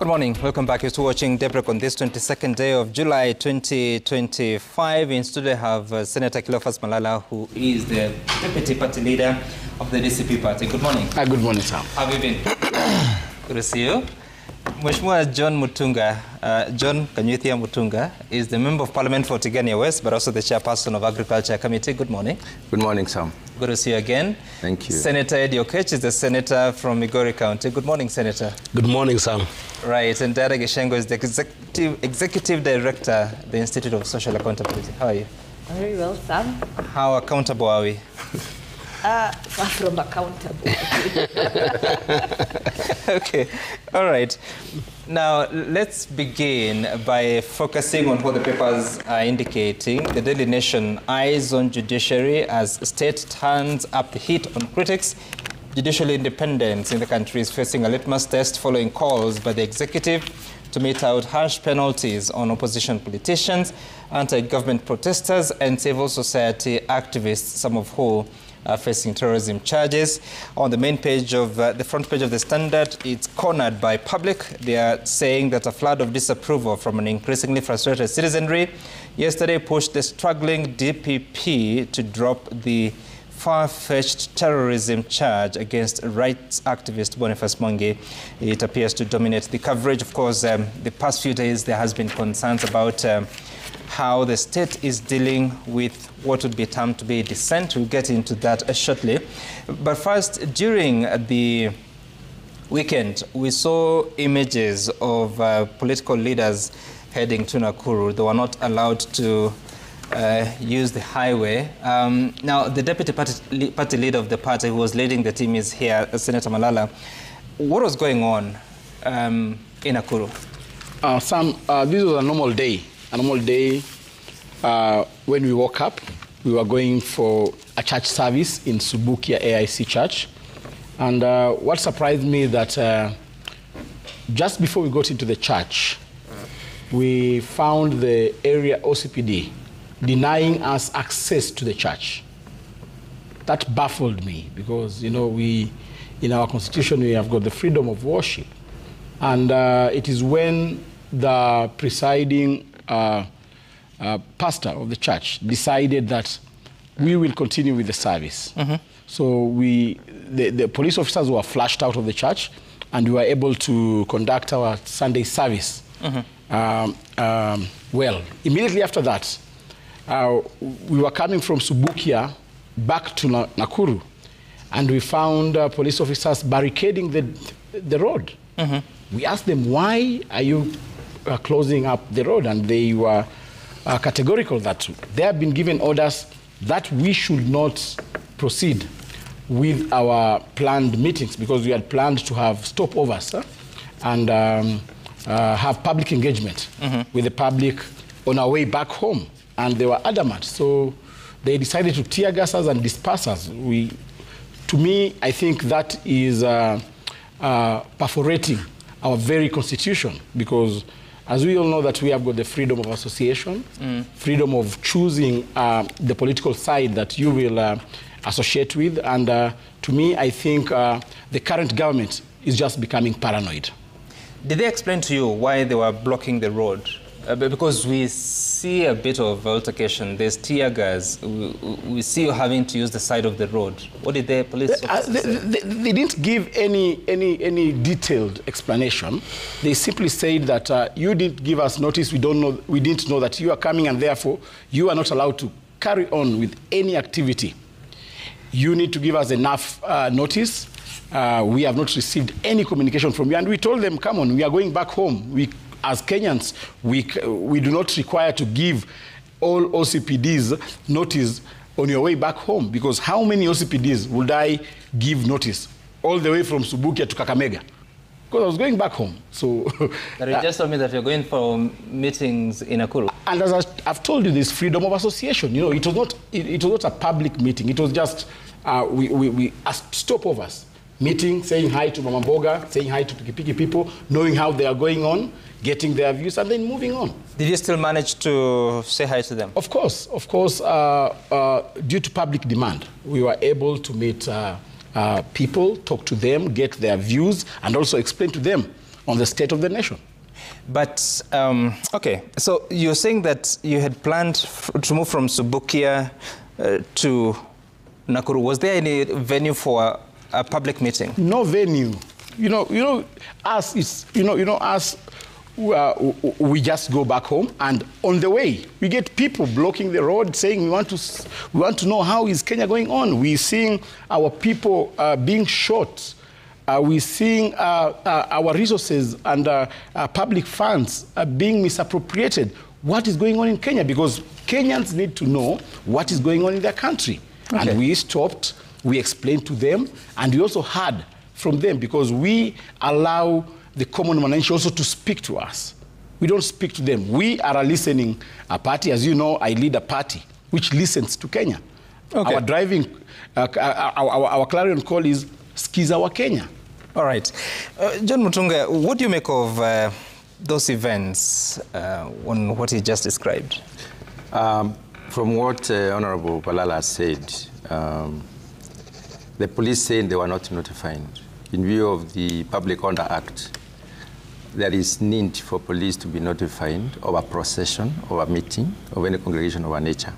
Good morning. Welcome back. You're watching Daybreak on this 22nd day of July 2025. In studio I have Senator Cleophas Malala, who is the Deputy Party Leader of the DCP Party. Good morning. Good morning, sir. How have you been? Good to see you. Mheshimiwa John Mutunga, John Kanyuthia Mutunga, is the Member of Parliament for Tigania West, but also the Chairperson of Agriculture Committee. Good morning. Good morning, Sam. Good to see you again. Thank you. Senator Eddie Okech is the Senator from Migori County. Good morning, Senator. Good morning, Sam. Right, and Dara Geshengo is the Executive Director, the Institute of Social Accountability. How are you? Very well, Sam. How accountable are we? Far from accountable. Okay, all right. Now, let's begin by focusing on what the papers are indicating. The Daily Nation eyes on judiciary as state turns up the heat on critics. Judicial independence in the country is facing a litmus test following calls by the executive to mete out harsh penalties on opposition politicians, anti-government protesters, and civil society activists, some of whom are facing terrorism charges. On the main page of the front page of the Standard, it's cornered by public. They are saying that a flood of disapproval from an increasingly frustrated citizenry yesterday pushed the struggling DPP to drop the far-fetched terrorism charge against rights activist Boniface Mwangi. It appears to dominate the coverage. Of course, the past few days there has been concerns about how the state is dealing with what would be termed to be dissent. We'll get into that shortly. But first, during the weekend, we saw images of political leaders heading to Nakuru. They were not allowed to use the highway. Now, the Deputy Party Leader of the party who was leading the team is here, Senator Malala. What was going on in Nakuru? Sam, this was a normal day. A normal day when we woke up. We were going for a church service in Subukia AIC Church. And what surprised me that just before we got into the church, we found the area OCPD denying us access to the church. That baffled me because, you know, in our constitution, we have got the freedom of worship. And it is when the presiding pastor of the church decided that we will continue with the service. So the police officers were flushed out of the church and we were able to conduct our Sunday service. Well, immediately after that, we were coming from Subukia back to Nakuru, and we found police officers barricading the road. We asked them, why are you closing up the road? And they were categorical that they have been given orders that we should not proceed with our planned meetings because we had planned to have stopovers and have public engagement with the public on our way back home. And they were adamant. So they decided to tear gas us and disperse us. To me, I think that is perforating our very constitution because as we all know that we have got the freedom of association, freedom of choosing the political side that you will associate with. And to me, I think the current government is just becoming paranoid. Did they explain to you why they were blocking the road? Because we see a bit of altercation. There's tear gas. We see you having to use the side of the road. What did the police officers say? They didn't give any detailed explanation. They simply said that you didn't give us notice. We didn't know that you are coming, and therefore you are not allowed to carry on with any activity. You need to give us enough notice. We have not received any communication from you, and we told them, come on, we are going back home. As Kenyans, we do not require to give all OCPDs notice on your way back home, because how many OCPDs would I give notice all the way from Subukia to Kakamega? Because I was going back home. So but you just told me that you're going for meetings in Nakuru. And as I've told you, this freedom of association. You know, it was not a public meeting. It was just we asked stopovers, meeting, saying hi to Mama Mboga, saying hi to Pikipiki people, knowing how they are going on, getting their views, and then moving on. Did you still manage to say hi to them? Of course. Due to public demand, we were able to meet people, talk to them, get their views, and also explain to them on the state of the nation. But, okay, so you're saying that you had planned to move from Subukia to Nakuru. Was there any venue for a public meeting? No venue. Us, we just go back home, and on the way, we get people blocking the road saying we want to know how is Kenya going on. We're seeing our people being shot. We're seeing our resources and public funds being misappropriated. What is going on in Kenya? Because Kenyans need to know what is going on in their country. Okay. And we stopped, we explained to them, and we also heard from them, because we allow the common man also to speak to us. We don't speak to them. We are a listening party. As you know, I lead a party which listens to Kenya. Okay. Our clarion call is Skiza wa Kenya. All right. John Mutunga, what do you make of those events on what he just described? From what Honorable Balala said, the police saying they were not notified. In view of the Public Order Act, there is need for police to be notified of a procession, of a meeting, of any congregation of a nature,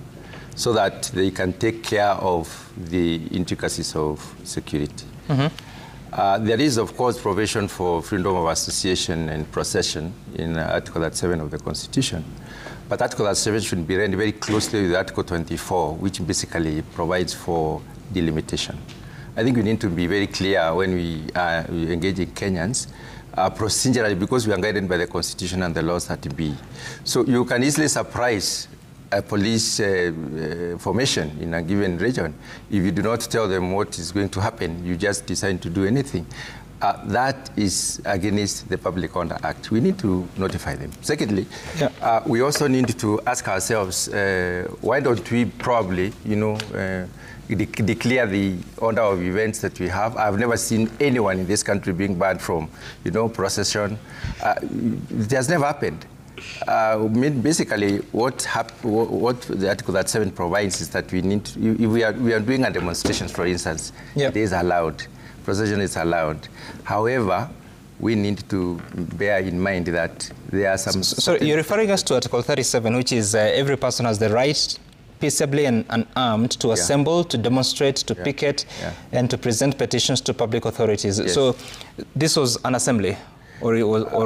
so that they can take care of the intricacies of security. Mm-hmm. There is, of course, provision for freedom of association and procession in Article 37 of the Constitution. But Article 37 should be read very closely with Article 24, which basically provides for delimitation. I think we need to be very clear when we engage in Kenyans, procedurally, because we are guided by the Constitution and the laws that be. So you can easily surprise a police formation in a given region if you do not tell them what is going to happen. You just decide to do anything. That is against the Public Order Act. We need to notify them. Secondly, we also need to ask ourselves, why don't we probably, declare the order of events that we have. I've never seen anyone in this country being banned from, procession. It has never happened. Basically, what the Article 37 provides is that we need to, if we are doing a demonstration, for instance, it is allowed. Procession is allowed. However, we need to bear in mind that there are some... So you're referring us to Article 37, which is every person has the right peaceably and unarmed to assemble, to demonstrate, to picket, and to present petitions to public authorities. Yes. So this was an assembly, or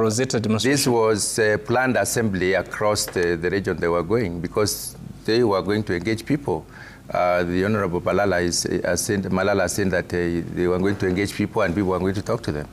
was it a demonstration? This was a planned assembly across the region they were going, because they were going to engage people. The Honorable Malala saying that they were going to engage people and people were going to talk to them.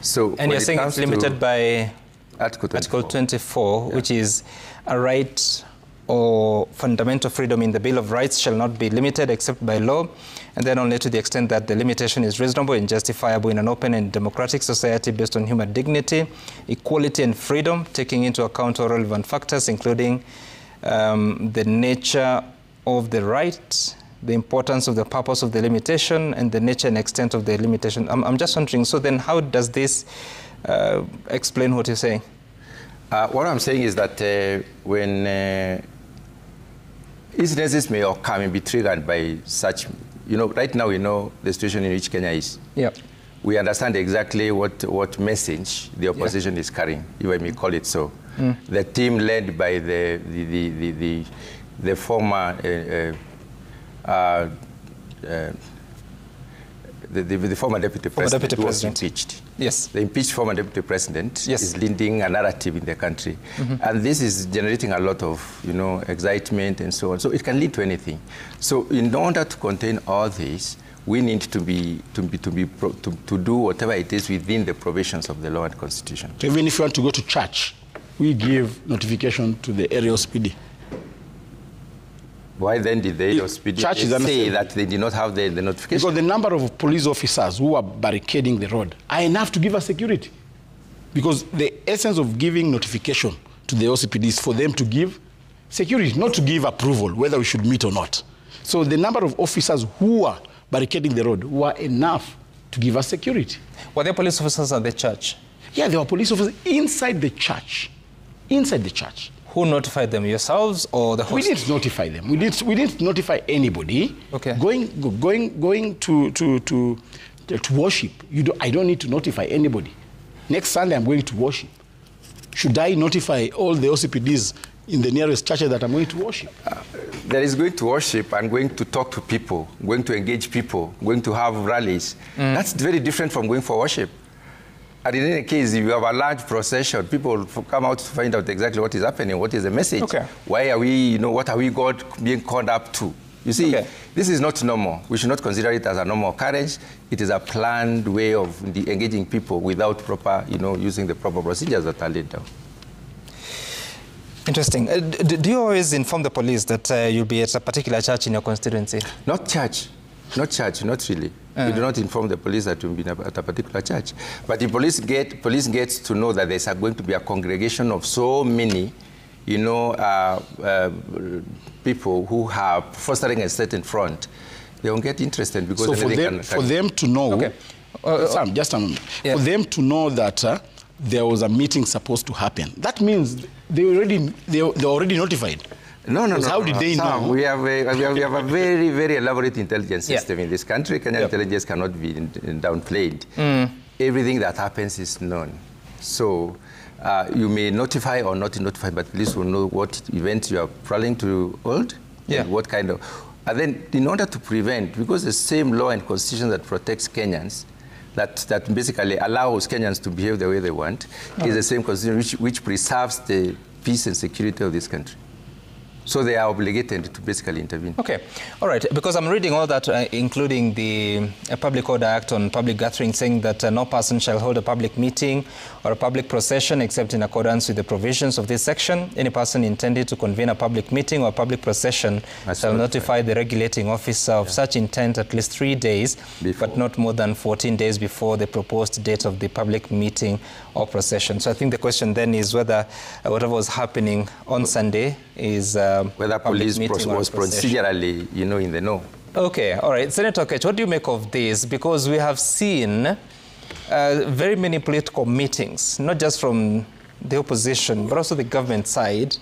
So, and you're saying it's limited by Article 24, which is a right or fundamental freedom in the Bill of Rights shall not be limited except by law, and then only to the extent that the limitation is reasonable and justifiable in an open and democratic society based on human dignity, equality and freedom, taking into account all relevant factors, including the nature of the right, the importance of the purpose of the limitation, and the nature and extent of the limitation. I'm just wondering, so then how does this explain what you're saying? What I'm saying is that when incidences may occur, may be triggered by such, right now we know the situation in which Kenya is. Yeah. We understand exactly what message the opposition is carrying, if I may call it so. Mm. The team led by the former the former deputy president who was impeached. Yes. The impeached former deputy president is leading a narrative in the country. Mm-hmm. And this is generating a lot of, excitement and so on. So it can lead to anything. So in order to contain all this, we need to do whatever it is within the provisions of the law and constitution. So even if you want to go to church, we give notification to the area SPD. Why then did the SPD say that they did not have the notification? Because the number of police officers who are barricading the road are enough to give us security. Because the essence of giving notification to the OCPD is for them to give security, not to give approval, whether we should meet or not. So the number of officers who are barricading the road were enough to give us security. Were there police officers at the church? Yeah, there were police officers inside the church. Inside the church. Who notified them, yourselves or the host? We didn't notify them. We didn't notify anybody. Okay. Going to worship, I don't need to notify anybody. Next Sunday, I'm going to worship. Should I notify all the OCPDs in the nearest churches that I'm going to worship? There is going to worship and going to talk to people, going to engage people, going to have rallies. That's very different from going for worship. And in any case, if you have a large procession, people come out to find out exactly what is happening, what is the message. Okay. Why are we, what are we being called up to? You see, this is not normal. We should not consider it as a normal occurrence. It is a planned way of engaging people without proper, using the proper procedures that are laid down. Interesting. Do you always inform the police that you'll be at a particular church in your constituency? Not church. Not really. We do not inform the police that we'll be at a particular church. But the police gets to know that there's going to be a congregation of so many, people who are fostering a certain front. They won't get interested because so for them to know, Sam, just a moment. Yeah. For them to know that there was a meeting supposed to happen, that means they're already notified. No. How did they know? We have a very, very elaborate intelligence system in this country. Kenyan intelligence cannot be downplayed. Everything that happens is known. So you may notify or not notify, but police will know what event you are planning to hold, and what kind of. And then, in order to prevent, because the same law and constitution that protects Kenyans, that basically allows Kenyans to behave the way they want, is the same constitution which preserves the peace and security of this country. So they are obligated to basically intervene. Okay, all right, because I'm reading all that, including the Public Order Act on public gatherings, saying that no person shall hold a public meeting or a public procession except in accordance with the provisions of this section. Any person intended to convene a public meeting or a public procession shall notify the regulating officer of such intent at least 3 days, but not more than 14 days before the proposed date of the public meeting or procession. So I think the question then is whether whatever was happening on Sunday is whether police was procedurally, in the know. Okay, all right. Senator Okech, what do you make of this? Because we have seen very many political meetings, not just from the opposition, but also the government side,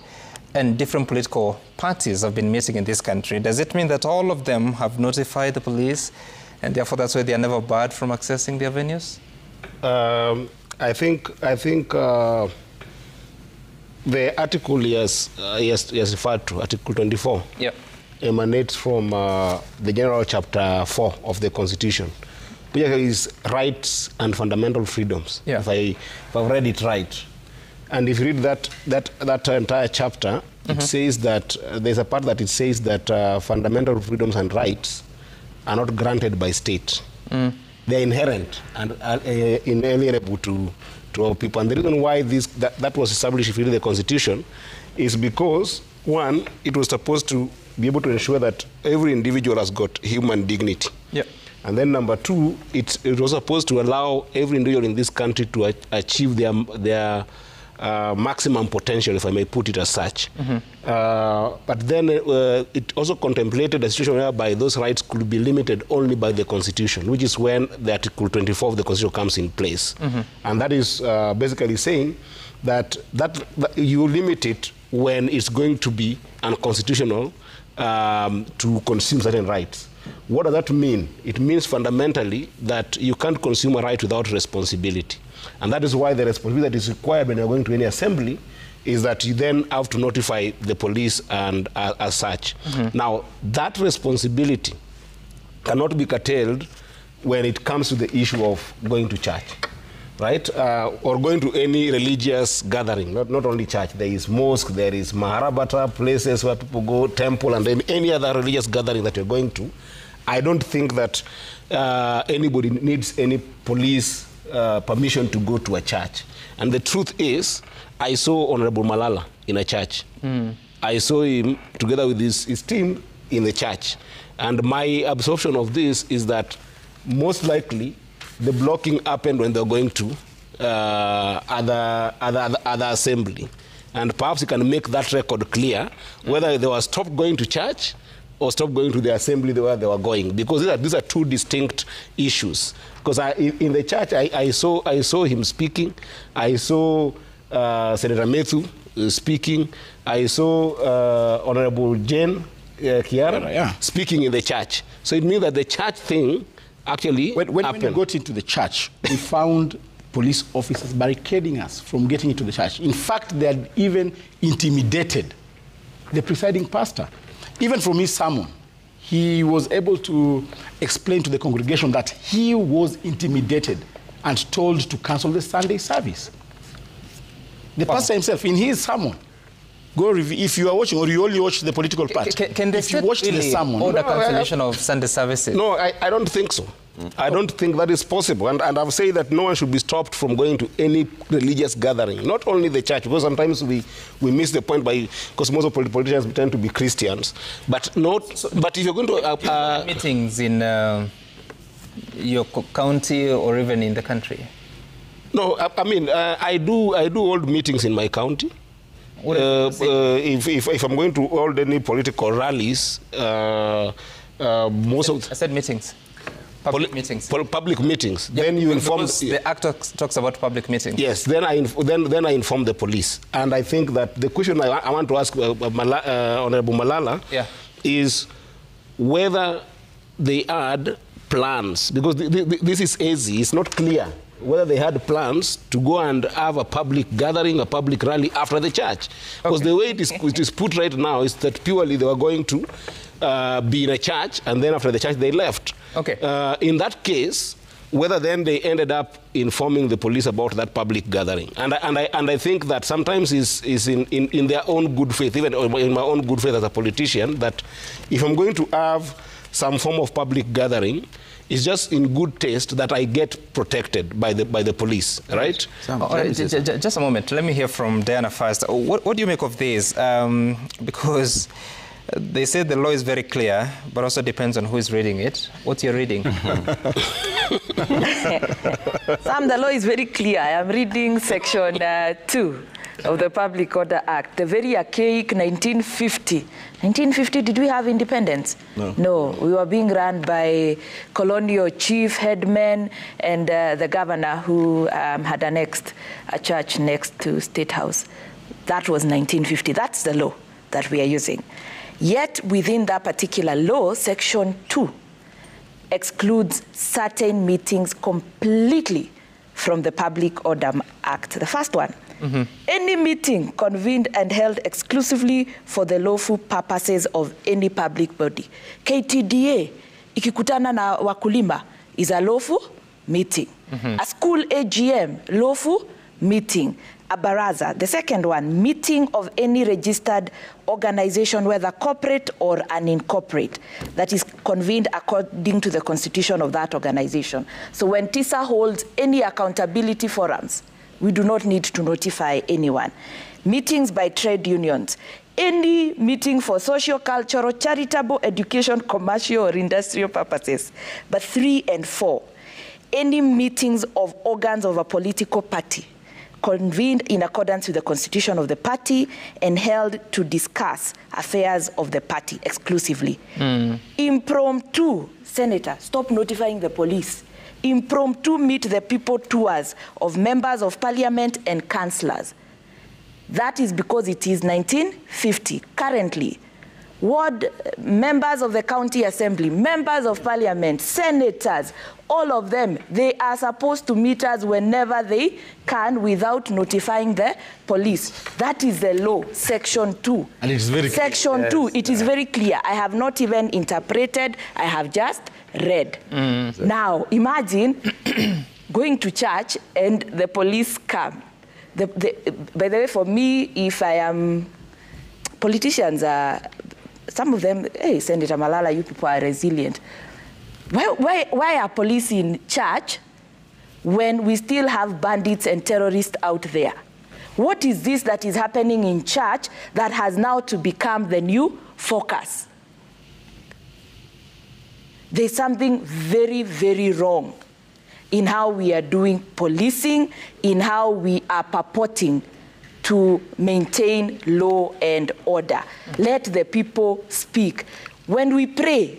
and different political parties have been meeting in this country. Does it mean that all of them have notified the police, and therefore that's why they are never barred from accessing their venues? I think the article yes referred to, Article 24, emanates from the General Chapter 4 of the Constitution, which is rights and fundamental freedoms, if I've read it right. And if you read that entire chapter, it says that there's a part that it says that fundamental freedoms and rights are not granted by state. They're inherent and inalienable to all people. And the reason why that was established, if you read the Constitution, is because, one, it was supposed to be able to ensure that every individual has got human dignity. And then number two, it was supposed to allow every individual in this country to achieve their maximum potential, if I may put it as such. But then it also contemplated a situation whereby those rights could be limited only by the Constitution, which is when the Article 24 of the Constitution comes in place. And that is basically saying that you limit it when it's going to be unconstitutional to consume certain rights. What does that mean? It means fundamentally that you can't consume a right without responsibility. And that is why the responsibility that is required when you're going to any assembly is that you then have to notify the police and as such. Now, that responsibility cannot be curtailed when it comes to the issue of going to church, right? Or going to any religious gathering, not only church. There is mosque, there is maharabata, places where people go, temple, and then any other religious gathering that you're going to. I don't think that anybody needs any police permission to go to a church. And the truth is, I saw Honorable Malala in a church. I saw him together with his team in the church. And my absorption of this is that most likely the blocking happened when they're going to other assembly. And perhaps you can make that record clear, whether they were stopped going to church or stop going to the assembly where they were going, because these are two distinct issues. Because in the church, I saw him speaking. I saw Senator Methu speaking. I saw Honorable Jane Kiara speaking in the church. So it means that the church thing actually when you got into the church, we found police officers barricading us from getting into the church. In fact, they had even intimidated the presiding pastor. Even from his sermon, he was able to explain to the congregation that he was intimidated and told to cancel the Sunday service. The pastor himself, in his sermon, if you are watching, or you only watch the political part, can the state really order cancellation of Sunday services? No, I don't think so. I don't think that is possible. And I've said that no one should be stopped from going to any religious gathering, not only the church, because sometimes we miss the point because most of politicians tend to be Christians. But if you're going to... meetings in your county or even in the country? No, I mean, I do hold meetings in my county. If I'm going to hold any political rallies, most of... I said meetings. Public meetings. Public meetings. Yeah, then you inform... The Act talks about public meetings. Yes, then I inform the police. And I think that the question I want to ask Honorable Malala is whether they had plans, because this is easy, it's not clear whether they had plans to go and have a public gathering, a public rally after the church. Because the way it is put right now is that purely they were going to be in a church, and then after the church they left. Okay. In that case, whether then they ended up informing the police about that public gathering. And I think that sometimes is in their own good faith, even in my own good faith as a politician, that if I'm going to have some form of public gathering, it's just in good taste that I get protected by the police, right? Just a moment. Let me hear from Diana first. What do you make of this? Because they say the law is very clear, but also depends on who is reading it. What's your reading? Sam, the law is very clear. I am reading section 2 of the Public Order Act, the very archaic 1950. 1950, did we have independence? No. No, we were being run by colonial chief, headmen, and the governor who had annexed a church next to State House. That was 1950. That's the law that we are using. Yet, within that particular law, section 2 excludes certain meetings completely from the Public Order Act. The first one, any meeting convened and held exclusively for the lawful purposes of any public body. KTDA, ikikutana na wakulima, is a lawful meeting. A school AGM, lawful meeting. A baraza, the second one, meeting of any registered organization, whether corporate or unincorporate, that is convened according to the constitution of that organization. So when TISA holds any accountability forums, we do not need to notify anyone. Meetings by trade unions, any meeting for social, cultural, charitable, education, commercial, or industrial purposes. But 3 and 4, any meetings of organs of a political party, convened in accordance with the constitution of the party and held to discuss affairs of the party exclusively. Impromptu, Senator, stop notifying the police. Impromptu meet the people tours of members of parliament and councillors. That is because it is 1950. Currently, ward members of the county assembly, members of parliament, senators, all of them, they are supposed to meet us whenever they can without notifying the police. That is the law, section 2. And it is very clear. Section 2, it is very clear. I have not even interpreted, I have just read. Now, imagine going to church and the police come. By the way, for me, if I am, politicians are, some of them, hey, Senator Malala, you people are resilient. Why are police in church when we still have bandits and terrorists out there? What is this that is happening in church that has now to become the new focus? There's something very, very wrong in how we are doing policing, in how we are purporting to maintain law and order. Let the people speak. When we pray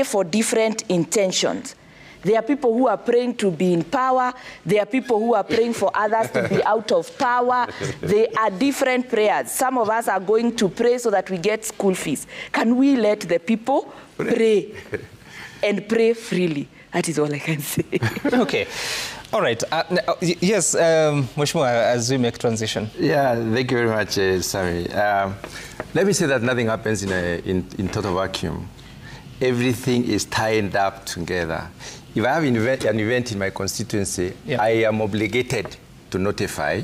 for different intentions. There are people who are praying to be in power. There are people who are praying for others to be out of power. There are different prayers. Some of us are going to pray so that we get school fees. Can we let the people pray and pray freely? That is all I can say. Okay. All right. Yes, Mheshimiwa, as we make transition. Yeah, thank you very much, Sami. Let me say that nothing happens in total vacuum. Everything is tied up together. If I have an event in my constituency, I am obligated to notify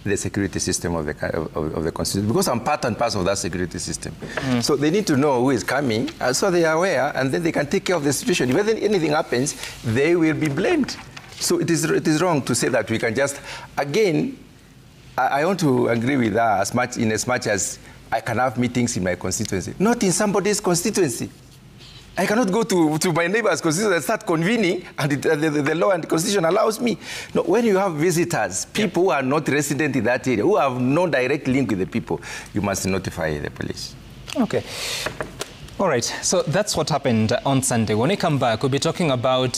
the security system of the constituency because I'm part and parcel of that security system. So they need to know who is coming, so they are aware, and then they can take care of the situation. If anything happens, they will be blamed. So it is wrong to say that we can just, again, I want to agree with her as much as I can have meetings in my constituency, not in somebody's constituency. I cannot go to my neighbor's constituency and start convening, and the law and the constitution allows me. No, when you have visitors, people who are not resident in that area, who have no direct link with the people, you must notify the police. Okay. All right, so that's what happened on Sunday. When we come back, we'll be talking about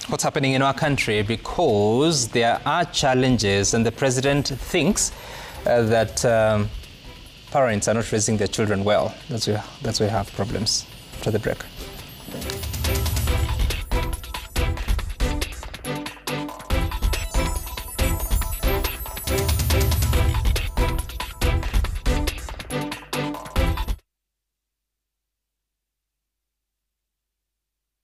what's happening in our country because there are challenges and the president thinks that parents are not raising their children well. That's why we have problems. After the break.